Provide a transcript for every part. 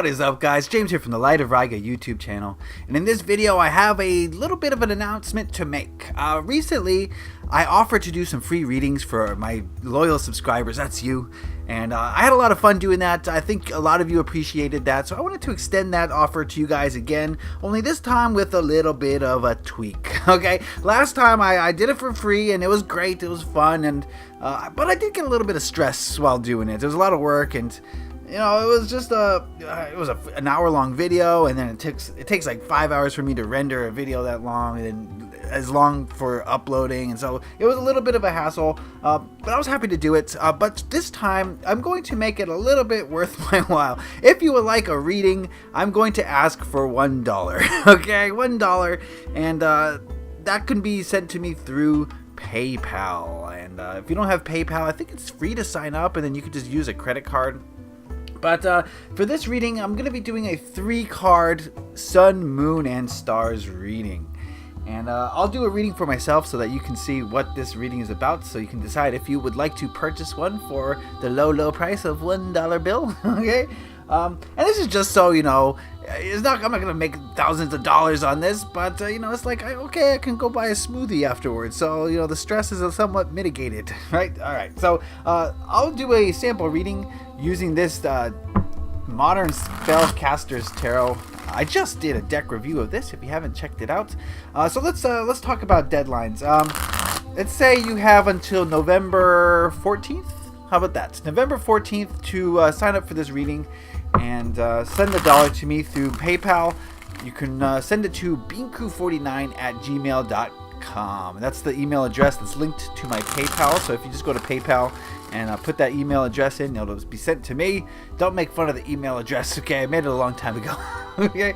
What is up, guys? James here from the Light of Riga YouTube channel, and in this video I have a little bit of an announcement to make. Recently I offered to do some free readings for my loyal subscribers, that's you, and I had a lot of fun doing that. I think a lot of you appreciated that, so I wanted to extend that offer to you guys again, only this time with a little bit of a tweak. Okay, last time I did it for free and it was great, it was fun, and but I did get a little bit of stress while doing it. There was a lot of work, and you know, it was just an hour-long video, and then it takes like 5 hours for me to render a video that long, and then as long for uploading, and so it was a little bit of a hassle. But I was happy to do it. But this time, I'm going to make it a little bit worth my while. If you would like a reading, I'm going to ask for $1. Okay, $1, and that can be sent to me through PayPal. And if you don't have PayPal, I think it's free to sign up, and then you can just use a credit card. But for this reading, I'm going to be doing a 3-card Sun, Moon, and Stars reading. And I'll do a reading for myself so that you can see what this reading is about, so you can decide if you would like to purchase one for the low price of $1 bill. Okay? And this is just so, you know, I'm not going to make thousands of dollars on this, but, you know, it's like, okay, I can go buy a smoothie afterwards. So, you know, the stress is somewhat mitigated, right? All right. So I'll do a sample reading using this Modern Spellcaster's Tarot. I just did a deck review of this if you haven't checked it out. So let's talk about deadlines. Let's say you have until November 14th. How about that? November 14th to sign up for this reading and send the dollar to me through PayPal. You can send it to binku49@gmail.com. That's the email address that's linked to my PayPal. So if you just go to PayPal and put that email address in, it'll be sent to me. Don't make fun of the email address, okay? I made it a long time ago. Okay.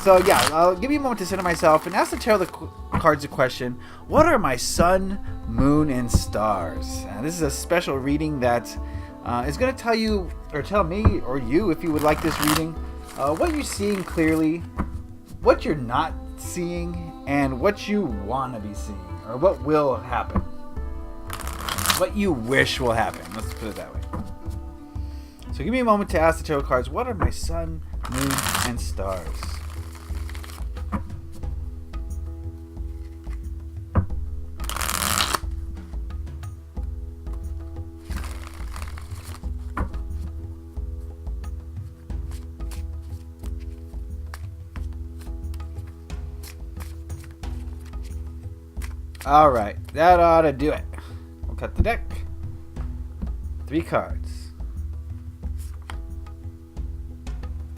So yeah, I'll give you a moment to center myself and ask the tarot cards a question. What are my sun, moon, and stars? This is a special reading that is going to tell you, or tell me, or you, if you would like this reading, what you're seeing clearly, what you're not seeing, and what you want to be seeing, or what will happen. What you wish will happen. Let's put it that way. So give me a moment to ask the tarot cards, what are my sun, moon, and stars? Alright, that ought to do it. We'll cut the deck. 3 cards.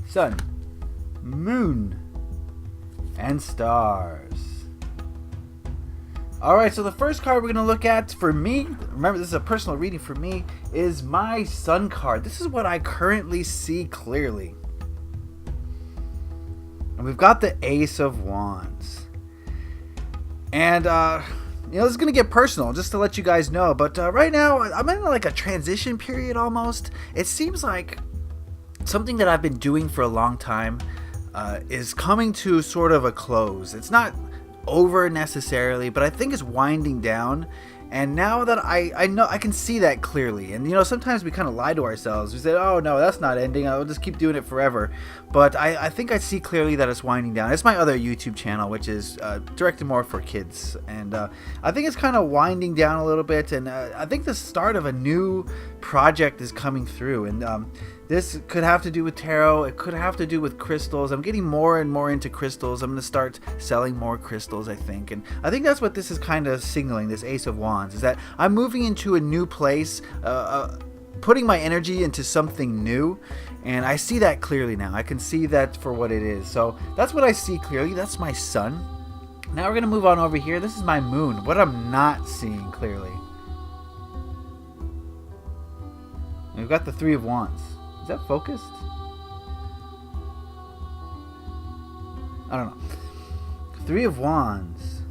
Sun, moon, and stars. Alright, so the first card we're going to look at for me, remember this is a personal reading for me, is my sun card. This is what I currently see clearly. And we've got the Ace of Wands. And, you know, this is going to get personal, just to let you guys know. But right now, I'm in like a transition period almost. It seems like something that I've been doing for a long time is coming to sort of a close. It's not over necessarily, but I think it's winding down. And now that I know, I can see that clearly. And, you know, sometimes we kind of lie to ourselves. We say, oh, no, that's not ending. I'll just keep doing it forever. But I think I see clearly that it's winding down. It's my other YouTube channel, which is directed more for kids. And I think it's kind of winding down a little bit. And I think the start of a new project is coming through. And this could have to do with tarot. It could have to do with crystals. I'm getting more and more into crystals. I'm going to start selling more crystals, I think. And I think that's what this is kind of signaling, this Ace of Wands, is that I'm moving into a new place, putting my energy into something new. And I see that clearly now. I can see that for what it is. So that's what I see clearly. That's my sun. Now we're going to move on over here. This is my moon. What I'm not seeing clearly. We've got the 3 of Wands. Is that focused? I don't know. 3 of Wands.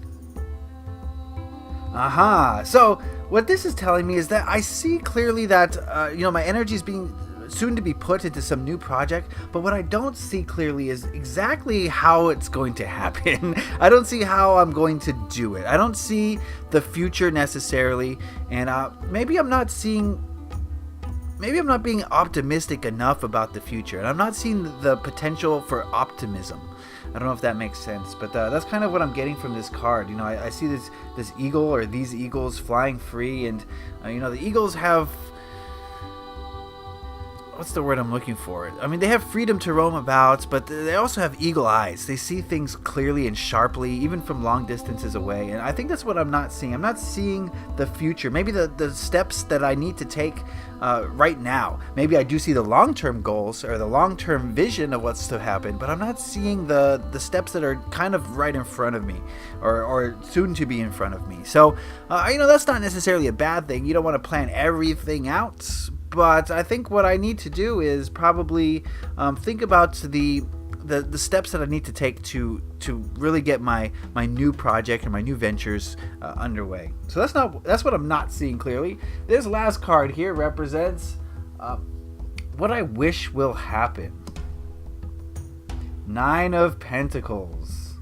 Aha. So what this is telling me is that I see clearly that you know, my energy is being soon to be put into some new project, but what I don't see clearly is exactly how it's going to happen. I don't see how I'm going to do it. I don't see the future necessarily, and maybe I'm not seeing maybe I'm not being optimistic enough about the future, and I'm not seeing the potential for optimism. I don't know if that makes sense, but that's kind of what I'm getting from this card. You know, I see this eagle, or these eagles, flying free, and you know, the eagles have, what's the word I'm looking for? I mean, they have freedom to roam about, but they also have eagle eyes. They see things clearly and sharply, even from long distances away. And I think that's what I'm not seeing. I'm not seeing the future. Maybe the steps that I need to take right now. Maybe I do see the long-term goals or the long-term vision of what's to happen, but I'm not seeing the steps that are kind of right in front of me, or soon to be in front of me. So, you know, that's not necessarily a bad thing. You don't want to plan everything out. But I think what I need to do is probably think about the steps that I need to take to really get my new project and my new ventures underway. So that's what I'm not seeing clearly. This last card here represents what I wish will happen. 9 of Pentacles.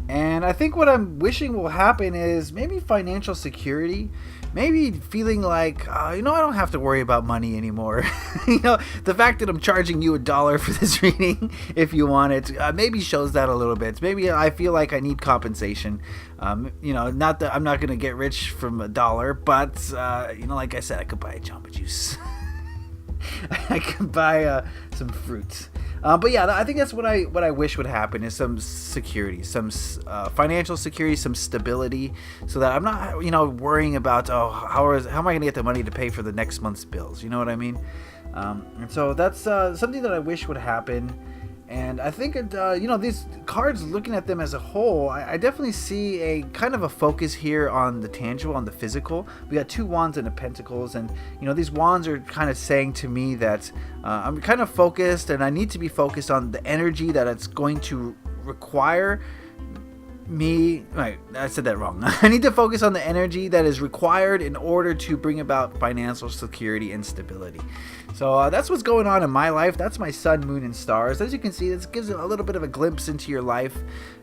And I think what I'm wishing will happen is maybe financial security. Maybe feeling like, you know, I don't have to worry about money anymore. You know, the fact that I'm charging you $1 for this reading, if you want it, maybe shows that a little bit. Maybe I feel like I need compensation. You know, not that I'm not going to get rich from $1, but, you know, like I said, I could buy a Jamba Juice. I could buy some fruit. But yeah, I think that's what I wish would happen, is some security, some financial security, some stability, so that I'm not, you know, worrying about, oh, how am I going to get the money to pay for the next month's bills? You know what I mean? And so that's something that I wish would happen. And I think, you know, these cards, looking at them as a whole, I definitely see a kind of a focus here on the tangible, on the physical. We got 2 wands and a pentacles, and, you know, these wands are kind of saying to me that I'm kind of focused, and I need to be focused on the energy that it's going to require me. Right, I said that wrong. I need to focus on the energy that is required in order to bring about financial security and stability. So that's what's going on in my life. That's my sun, moon, and stars. As you can see, this gives a little bit of a glimpse into your life,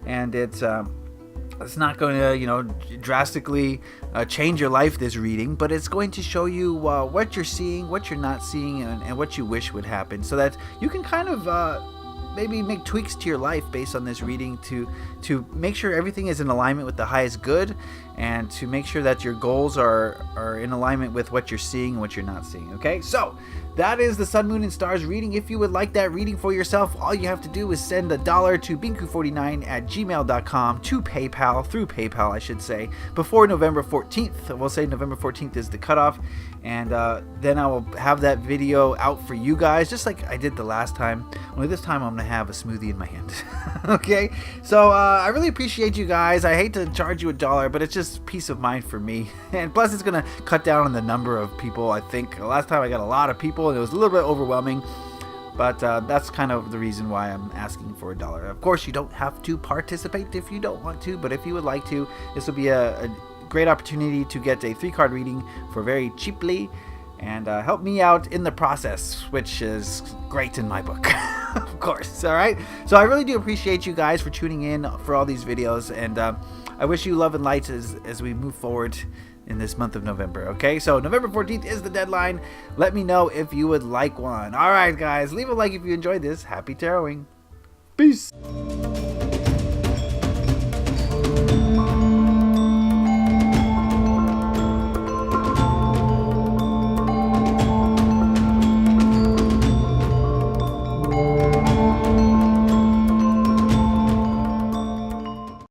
and it's not going to, you know, drastically change your life, this reading, but it's going to show you what you're seeing, what you're not seeing, and what you wish would happen, so that you can kind of maybe make tweaks to your life based on this reading to make sure everything is in alignment with the highest good, and to make sure that your goals are in alignment with what you're seeing and what you're not seeing. Okay, so that is the Sun, Moon, and Stars reading. If you would like that reading for yourself, all you have to do is send $1 to binku49@gmail.com to PayPal, through PayPal I should say, before November 14th. We'll say November 14th is the cutoff, and then I will have that video out for you guys, just like I did the last time, only this time I'm going to have a smoothie in my hand. Okay, so I really appreciate you guys. I hate to charge you $1, but it's just peace of mind for me, and plus it's going to cut down on the number of people. I think last time I got a lot of people, and it was a little bit overwhelming, but that's kind of the reason why I'm asking for $1. Of course, you don't have to participate if you don't want to, but if you would like to, this will be a great opportunity to get a 3-card reading for very cheaply, and help me out in the process, which is great in my book. Of course. All right, so I really do appreciate you guys for tuning in for all these videos, and I wish you love and light as we move forward in this month of November. Okay, so November 14th is the deadline. Let me know if you would like one. All right, guys, leave a like if you enjoyed this. Happy taroting. Peace.